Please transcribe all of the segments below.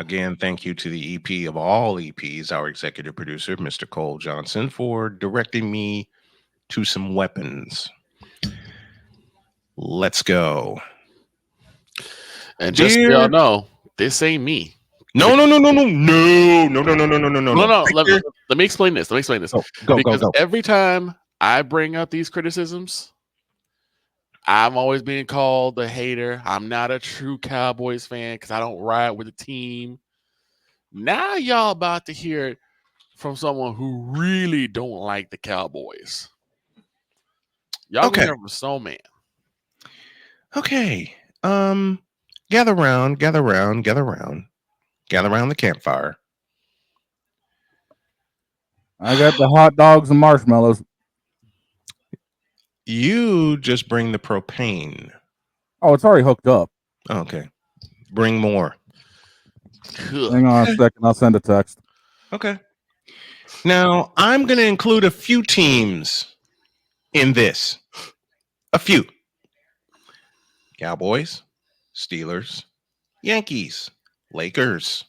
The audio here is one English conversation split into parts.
Again, thank you to the EP of all EPs, our executive producer, Mr. Cole Johnson, for directing me to some weapons. Let's go. And just so y'all Dear, know, this ain't me. no, no, no, no, no, no, no, no, no, no, no, no, no, No, no. no. Victor, Let me explain this. go, go, Because go. every time I bring up these criticisms, I'm always being called a hater. I'm not a true Cowboys fan because I don't ride with the team. Now y'all about to hear it from someone who really don't like the Cowboys. Y'all gonna Okay, hear from Snowman. okay. Um, gather round, gather round, gather round, gather round the campfire. I got the hot dogs and marshmallows. You just bring the propane. Oh, it's already hooked up. Okay, bring more. Hang on a second. I'll send a text. Okay. Now, I'm going to include a few teams in this. A few. Cowboys, Steelers, Yankees, Lakers,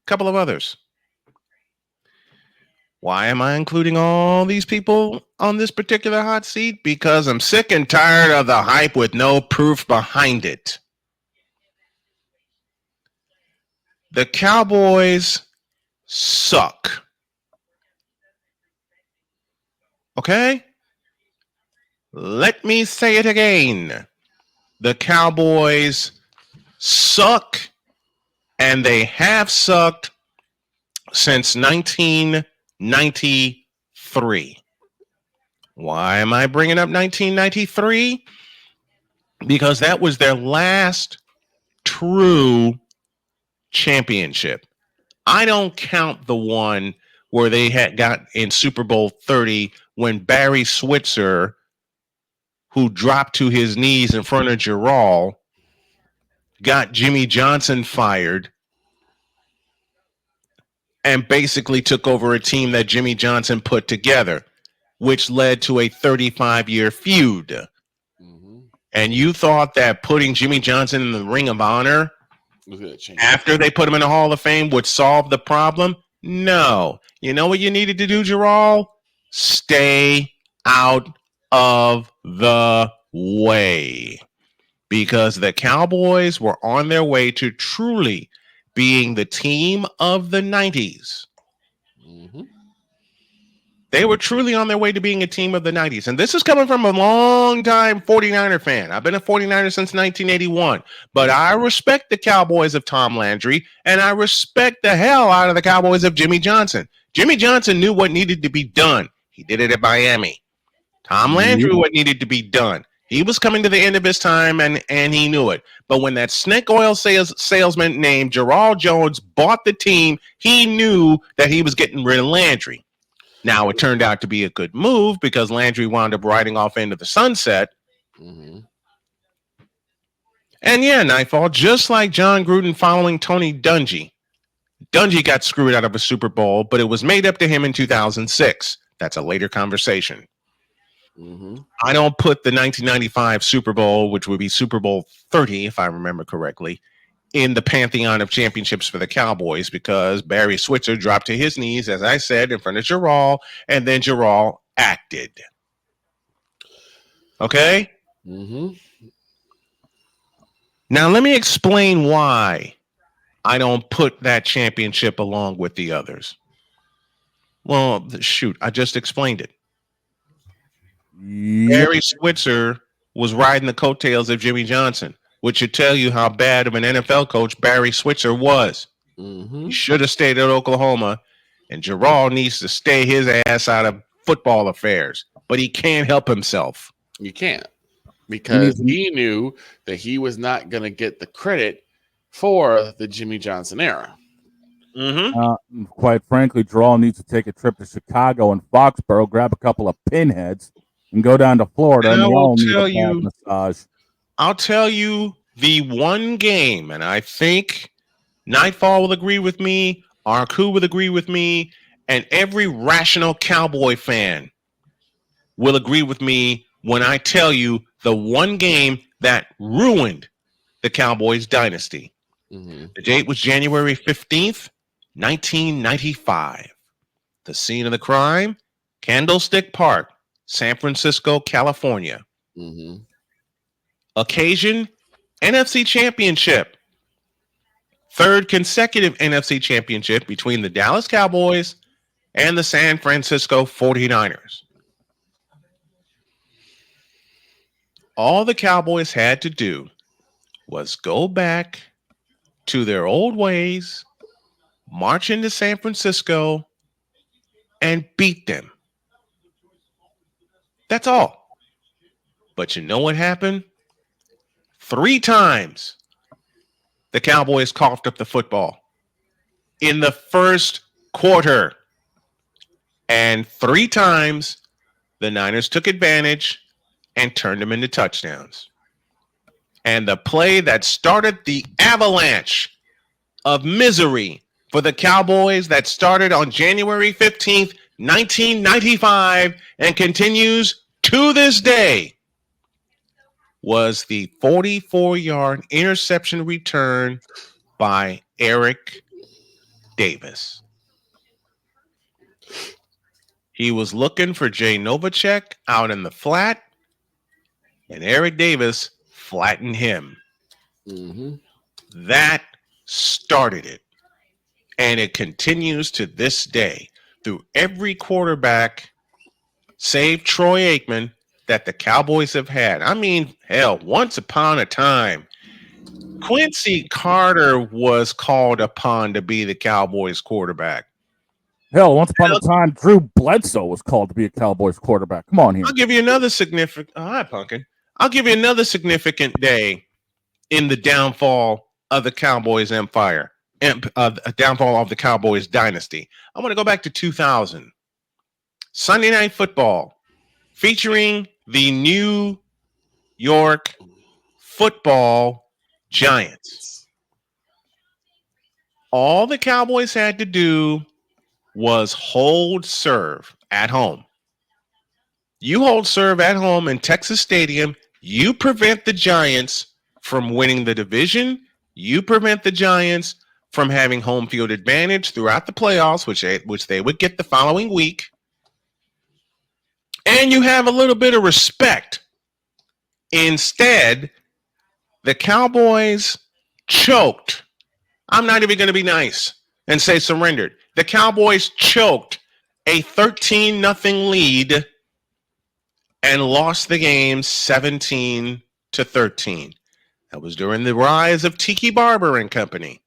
a couple of others. Why am I including all these people on this particular hot seat? Because I'm sick and tired of the hype with no proof behind it. The Cowboys suck. Okay? Let me say it again. The Cowboys suck, and they have sucked since 1993. Why am I bringing up 1993? Because that was their last true championship. I don't count the one where they had got in Super Bowl 30 when Barry Switzer, who dropped to his knees in front of Gerald, got Jimmy Johnson fired and basically took over a team that Jimmy Johnson put together, which led to a 35-year feud. Mm-hmm. And you thought that putting Jimmy Johnson in the Ring of Honor after they put him in the Hall of Fame would solve the problem? No. You know what you needed to do, Gerald? Stay out of the way. Because the Cowboys were on their way to truly being the team of the 90s. Mm-hmm. They were truly on their way to being a team of the 90s. And this is coming from a long-time 49er fan. I've been a 49er since 1981. But I respect the Cowboys of Tom Landry, and I respect the hell out of the Cowboys of Jimmy Johnson. Jimmy Johnson knew what needed to be done. He did it at Miami. Tom Landry knew what needed to be done. He was coming to the end of his time, and he knew it. But when that snake oil salesman named Gerald Jones bought the team, he knew that he was getting rid of Landry. Now, it turned out to be a good move because Landry wound up riding off into the sunset. Mm-hmm. And yeah, Nightfall, just like John Gruden following Tony Dungy. Dungy got screwed out of a Super Bowl, but it was made up to him in 2006. That's a later conversation. Mm-hmm. I don't put the 1995 Super Bowl, which would be Super Bowl 30, if I remember correctly, in the pantheon of championships for the Cowboys because Barry Switzer dropped to his knees, as I said, in front of Gerald, and then Gerald acted. Okay? Mm-hmm. Now, let me explain why I don't put that championship along with the others. Well, shoot, I just explained it. Yep. Barry Switzer was riding the coattails of Jimmy Johnson, which should tell you how bad of an NFL coach Barry Switzer was. Mm-hmm. He should have stayed at Oklahoma, and Gerald needs to stay his ass out of football affairs, but he can't help himself. You can't, because he knew that he was not going to get the credit for the Jimmy Johnson era. Mm-hmm. Quite frankly, Gerald needs to take a trip to Chicago and Foxborough, grab a couple of pinheads, and go down to Florida, and all need a back massage. I'll tell you the one game, and I think Nightfall will agree with me, Arku will agree with me, and every rational Cowboy fan will agree with me when I tell you the one game that ruined the Cowboys dynasty. The date was January 15th, 1995. The scene of the crime, Candlestick Park, San Francisco, California. Occasion, NFC Championship. Third consecutive NFC Championship between the Dallas Cowboys and the San Francisco 49ers. All the Cowboys had to do was go back to their old ways, march into San Francisco, and beat them. That's all. But you know what happened? 3 times the Cowboys coughed up the football in the first quarter. And 3 times the Niners took advantage and turned them into touchdowns. And the play that started the avalanche of misery for the Cowboys that started on January 15th, 1995 and continues to this day was the 44-yard interception return by Eric Davis. He was looking for Jay Novacek out in the flat, and Eric Davis flattened him. That started it. And it continues to this day through every quarterback, save Troy Aikman, that the Cowboys have had. I mean, hell, once upon a time, Quincy Carter was called upon to be the Cowboys quarterback. Hell, once upon a time, Drew Bledsoe was called to be a Cowboys quarterback. Come on here. I'll give you another significant. Hi, Punkin. I'll give you another significant day in the downfall of the Cowboys empire, downfall of the Cowboys dynasty. I'm going to go back to 2000. Sunday Night Football, featuring the New York Football Giants. All the Cowboys had to do was hold serve at home. You hold serve at home in Texas Stadium, you prevent the Giants from winning the division, you prevent the Giants from having home field advantage throughout the playoffs, which they would get the following week. And you have a little bit of respect. Instead, the Cowboys choked. I'm not even going to be nice and say surrendered. The Cowboys choked a 13-0 lead and lost the game 17-13. That was during the rise of Tiki Barber and company.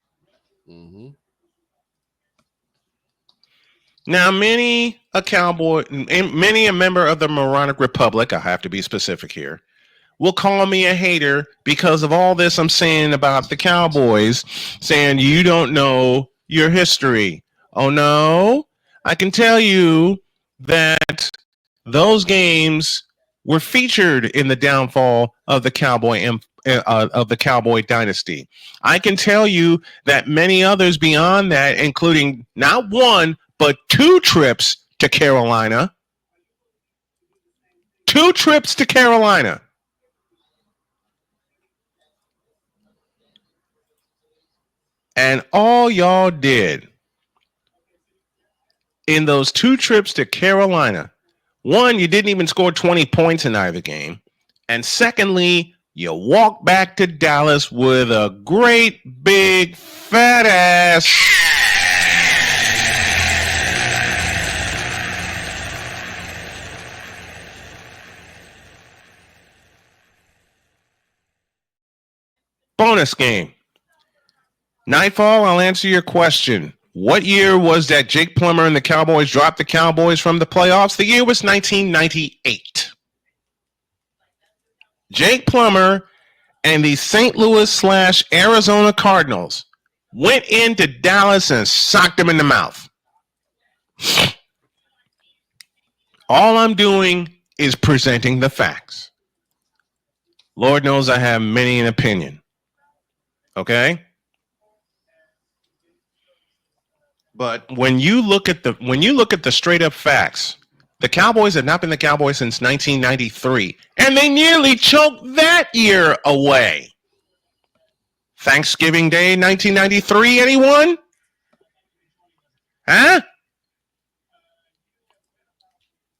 Now, many a member of the Moronic Republic, I have to be specific here, will call me a hater because of all this I'm saying about the Cowboys, saying you don't know your history. Oh, no? I can tell you that those games were featured in the downfall of the Cowboy dynasty. I can tell you that many others beyond that, including not one, but 2 trips to Carolina. 2 trips to Carolina. And all y'all did in those 2 trips to Carolina, one, you didn't even score 20 points in either game. And secondly, you walked back to Dallas with a great big fat ass. Bonus game. Nightfall, I'll answer your question. What year was that Jake Plummer and the Cowboys dropped the Cowboys from the playoffs? The year was 1998. Jake Plummer and the St. Louis/Arizona Cardinals went into Dallas and socked them in the mouth. All I'm doing is presenting the facts. Lord knows I have many an opinion. Okay? But when you look at the straight up facts, the Cowboys have not been the Cowboys since 1993, and they nearly choked that year away. Thanksgiving Day 1993, anyone? Huh?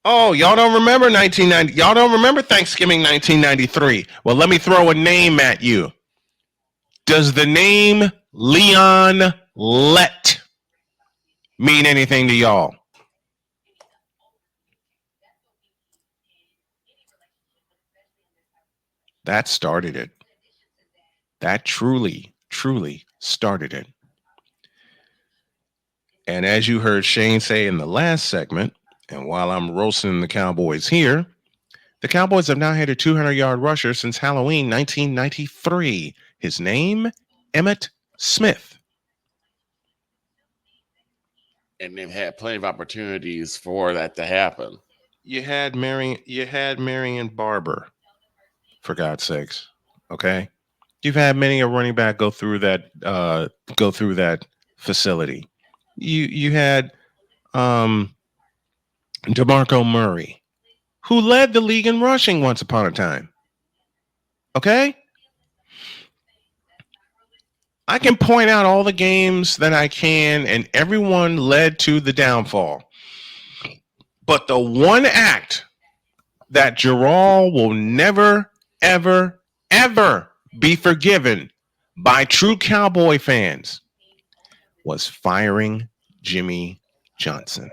Oh, y'all don't remember 1990. Y'all don't remember Thanksgiving 1993. Well, let me throw a name at you. Does the name Leon Lett mean anything to y'all? That started it. That truly started it. And as you heard Shane say in the last segment, and while I'm roasting the Cowboys here, the Cowboys have now had a 200-yard rusher since Halloween 1993. His name, Emmitt Smith. And they've had plenty of opportunities for that to happen. You had Marion Barber, for God's sakes. Okay, you've had many a running back go through that facility. You had DeMarco Murray, who led the league in rushing once upon a time. Okay? I can point out all the games that I can, and everyone led to the downfall. But the one act that Gerald will never, ever, ever be forgiven by true Cowboy fans was firing Jimmy Johnson.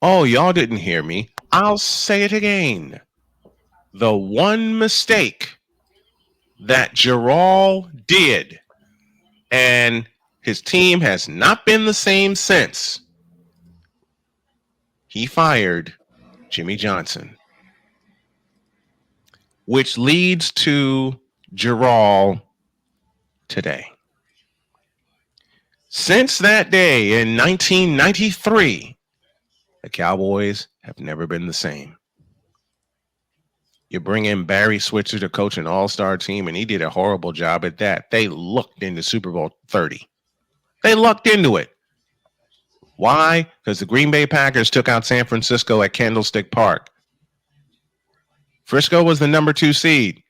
Oh, y'all didn't hear me. I'll say it again. The one mistake that Gerald did, and his team has not been the same since, he fired Jimmy Johnson, which leads to Gerald today. Since that day in 1993, the Cowboys have never been the same. You bring in Barry Switzer to coach an all-star team, and he did a horrible job at that. They lucked into Super Bowl 30. They lucked into it. Why? Because the Green Bay Packers took out San Francisco at Candlestick Park. Frisco was the number 2 seed.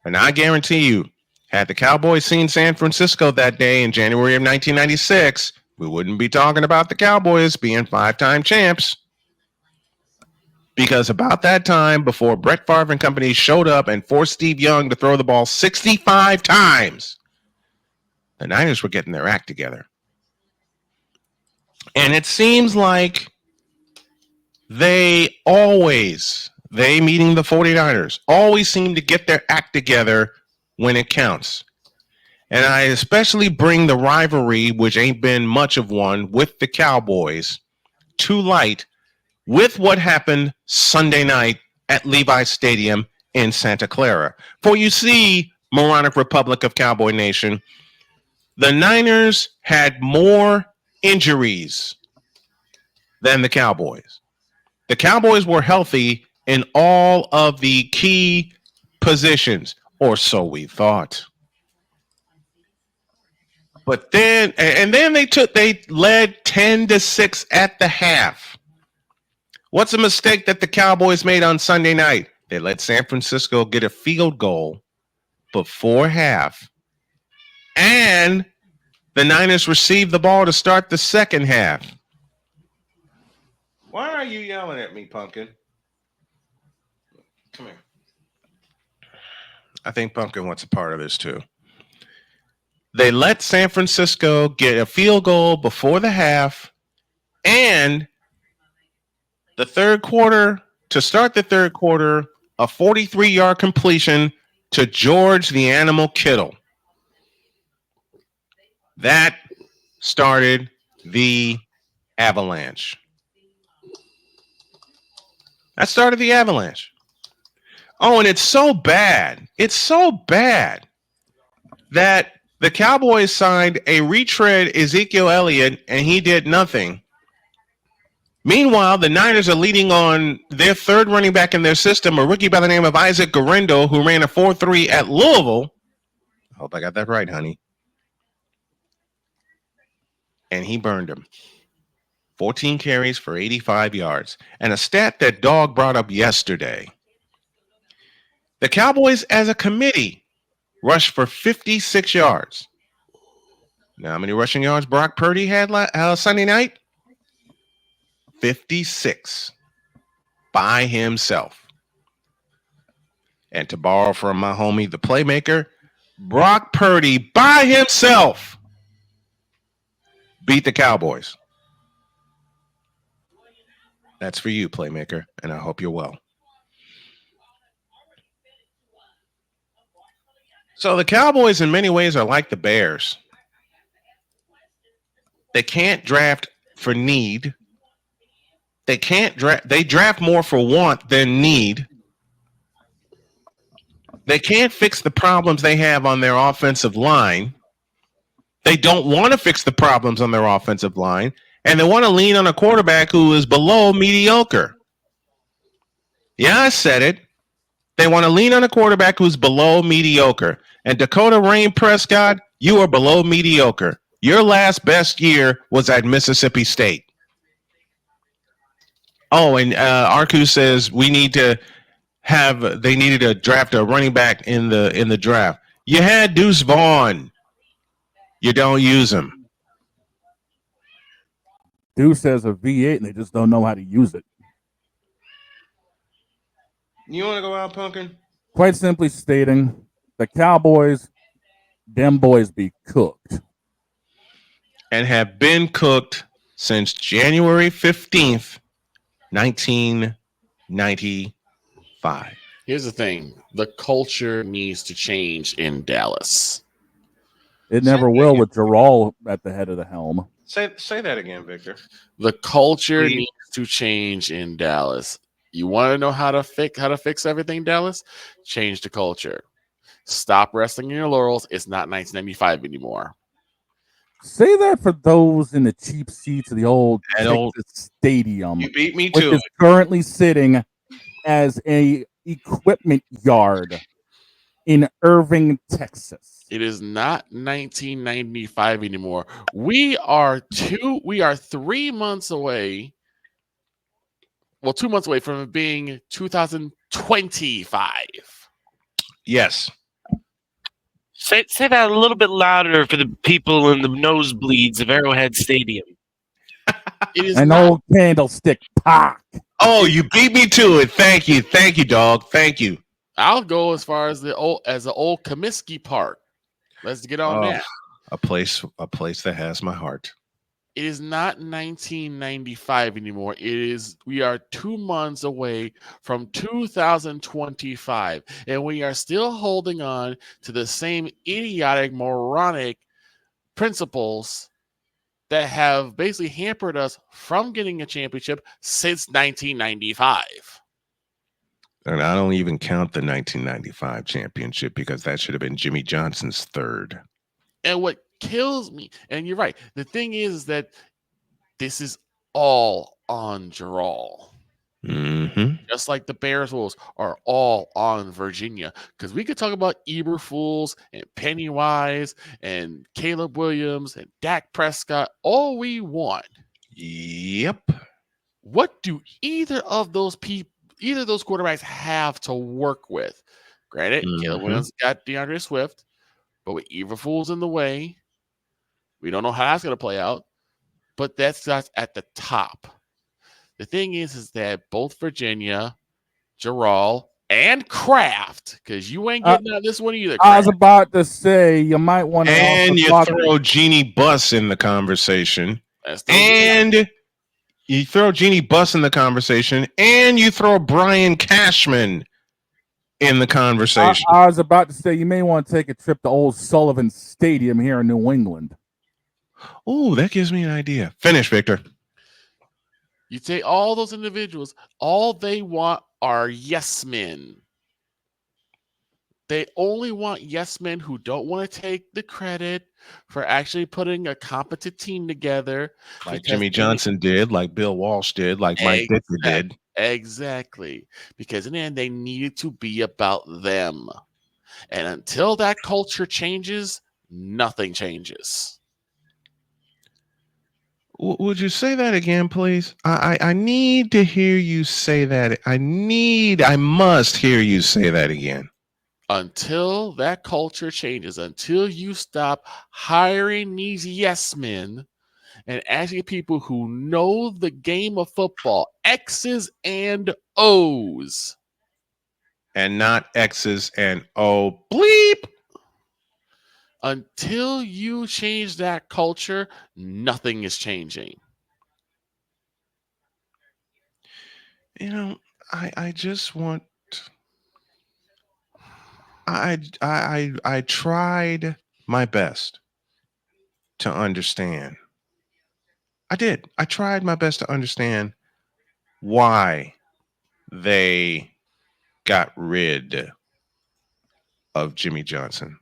And I guarantee you, had the Cowboys seen San Francisco that day in January of 1996, we wouldn't be talking about the Cowboys being 5-time champs. Because about that time, before Brett Favre and company showed up and forced Steve Young to throw the ball 65 times, the Niners were getting their act together. And it seems like they meaning the 49ers, always seem to get their act together when it counts. And I especially bring the rivalry, which ain't been much of one, with the Cowboys to light with what happened Sunday night at Levi's Stadium in Santa Clara. For you see, Moronic Republic of Cowboy Nation, the Niners had more injuries than the Cowboys. The Cowboys were healthy in all of the key positions, or so we thought. But then they led 10-6 at the half. What's a mistake that the Cowboys made on Sunday night? They let San Francisco get a field goal before half. And the Niners received the ball to start the second half. Why are you yelling at me, Pumpkin? Come here. I think Pumpkin wants a part of this too. They let San Francisco get a field goal before the half, and the third quarter, to start the third quarter, a 43-yard completion to George the Animal Kittle. That started the avalanche. Oh, and it's so bad. That the Cowboys signed a retread Ezekiel Elliott, and he did nothing. Meanwhile, the Niners are leading on their third running back in their system, a rookie by the name of Isaac Guerrero, who ran a 4.3 at Louisville. I hope I got that right, honey. And he burned him. 14 carries for 85 yards. And a stat that Dog brought up yesterday. The Cowboys, as a committee, rushed for 56 yards. Now, how many rushing yards Brock Purdy had Sunday night? 56 by himself. And to borrow from my homie, the playmaker, Brock Purdy by himself beat the Cowboys. That's for you, playmaker, and I hope you're well. So the Cowboys in many ways are like the Bears. They can't draft for need. They draft more for want than need. They can't fix the problems they have on their offensive line. They don't want to fix the problems on their offensive line, and they want to lean on a quarterback who is below mediocre. Yeah, I said it. They want to lean on a quarterback who's below mediocre. And Dakota Rain Prescott, you are below mediocre. Your last best year was at Mississippi State. Oh, and Arku says they needed to draft a running back in the draft. You had Deuce Vaughn. You don't use him. Deuce has a V8 and they just don't know how to use it. You want to go out, Pumpkin? Quite simply stating, the Cowboys, them boys be cooked. And have been cooked since January 15th, 1995. Here's the thing. The culture needs to change in Dallas. It never will with Jarrell at the head of the helm. Say that again, Victor. The culture needs to change in Dallas. You want to know how to fix everything, Dallas? Change the culture. Stop resting in your laurels. It's not 1995 anymore. Say that for those in the cheap seats of the old Texas Stadium. You beat me which to is it. Currently sitting as a equipment yard in Irving, Texas. It is not 1995 anymore. We are 3 months away. Well, 2 months away from it being 2025. Yes. Say that a little bit louder for the people in the nosebleeds of Arrowhead Stadium. It is an old candlestick pop. Oh, you beat me to it. Thank you, dog. Thank you. I'll go as far as the old Comiskey Park. Let's get on that. A place that has my heart. It is not 1995 anymore. We are 2 months away from 2025, and we are still holding on to the same idiotic, moronic principles that have basically hampered us from getting a championship since 1995. And I don't even count the 1995 championship because that should have been Jimmy Johnson's third. And what kills me, and you're right, the thing is that this is all on Jarrell. Mm-hmm. Just like the Bears rules are all on Virginia. Because we could talk about Eberflus and Pennywise and Caleb Williams and Dak Prescott all we want. Yep. What do either of those quarterbacks have to work with? Granted, Caleb Williams got DeAndre Swift, but with Eberflus in the way, we don't know how that's going to play out. But that's at the top. The thing is that both Virginia, Jarrell, and Kraft, because you ain't getting out of this one either. Kraft. I was about to say you might want to. And you throw Jeannie Buss in the conversation. And you throw Jeannie Buss in the conversation. And you throw Brian Cashman in the conversation. I was about to say you may want to take a trip to Old Sullivan Stadium here in New England. Oh, that gives me an idea. Finish, Victor. You take all those individuals, all they want are yes men. They only want yes men who don't want to take the credit for actually putting a competent team together. Like Jimmy Johnson did, like Bill Walsh did, like Mike Dicker did. Exactly. Because in the end, they needed to be about them. And until that culture changes, nothing changes. Would you say that again, please? I need to hear you say that. I must hear you say that again. Until that culture changes, until you stop hiring these yes men and asking people who know the game of football, X's and O's. And not X's and O. Bleep. Until you change that culture, nothing is changing. You know, I just want. I tried my best to understand. I did. I tried my best to understand why they got rid of Jimmy Johnson.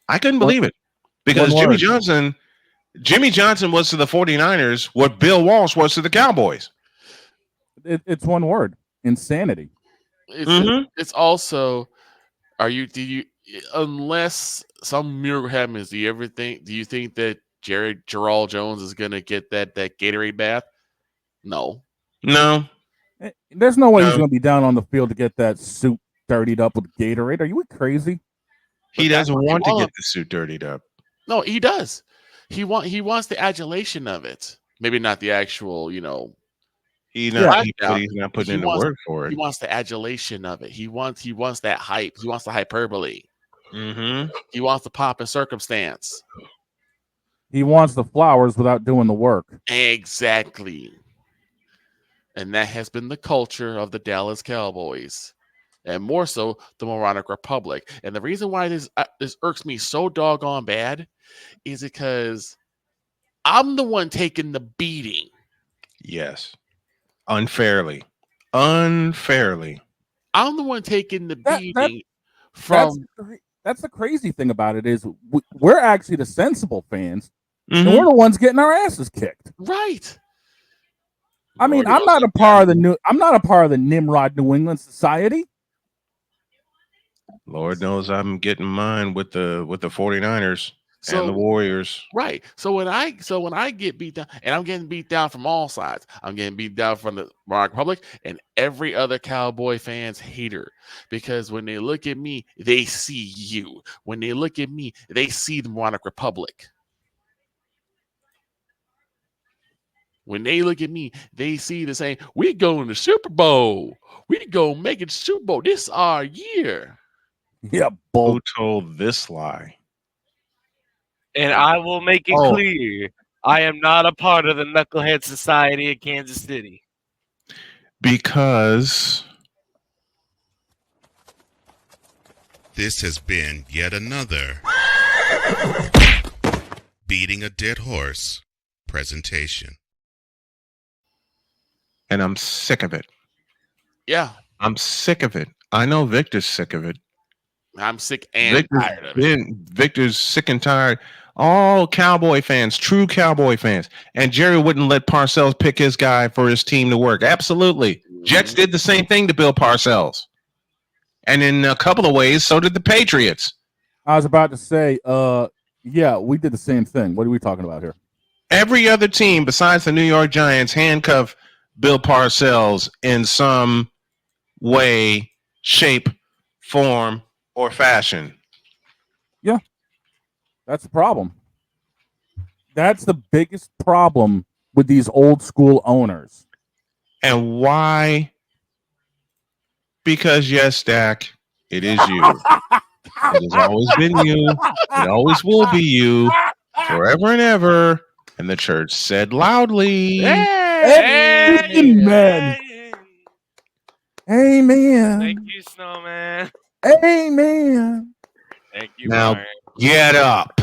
I couldn't believe it because One Jimmy Johnson was to the 49ers what Bill Walsh was to the Cowboys. It's one word: insanity. It's also, unless some miracle happens, do you think that Gerald Jones is gonna get that Gatorade bath? No. There's no way he's going to be down on the field to get that suit dirtied up with Gatorade. Are you crazy? He doesn't want to get the suit dirtied up. No, he does. He wants the adulation of it. Maybe not the actual, He's not putting in the work for it. He wants the adulation of it. He wants that hype. He wants the hyperbole. He wants the pomp and circumstance. He wants the flowers without doing the work. Exactly. And that has been the culture of the Dallas Cowboys, and more so the Moronic Republic. And the reason why this irks me so doggone bad is because I'm the one taking the beating. Yes. Unfairly. I'm the one taking the beating from. That's the crazy thing about it is we're actually the sensible fans, and we're the ones getting our asses kicked. Right. I mean, I'm not a part of the Nimrod New England Society. Lord knows I'm getting mine with the 49ers and the Warriors. Right. So when I get beat down, and I'm getting beat down from all sides, I'm getting beat down from the Moronic Republic and every other Cowboy fan's hater. Because when they look at me, they see you. When they look at me, they see the Moronic Republic. When they look at me, they see the same. We going to Super Bowl. We go make it Super Bowl. This is our year. Yeah, who told this lie? And I will make it clear, I am not a part of the Knucklehead Society of Kansas City. Because this has been yet another Beating a Dead Horse presentation. And I'm sick of it. Yeah. I'm sick of it. I know Victor's sick of it. I'm sick and tired of it. Victor's sick and tired. All Cowboy fans, true Cowboy fans. And Jerry wouldn't let Parcells pick his guy for his team to work. Absolutely. Jets did the same thing to Bill Parcells. And in a couple of ways, so did the Patriots. I was about to say, yeah, we did the same thing. What are we talking about here? Every other team besides the New York Giants handcuffed Bill Parcells in some way, shape, form, or fashion. Yeah. That's the problem. That's the biggest problem with these old school owners. And why? Because yes, Dak, it is you. It has always been you. It always will be you. Forever and ever. And the church said loudly. Amen. Amen. Thank you, Snowman. Amen. Thank you, now, Brian. get up.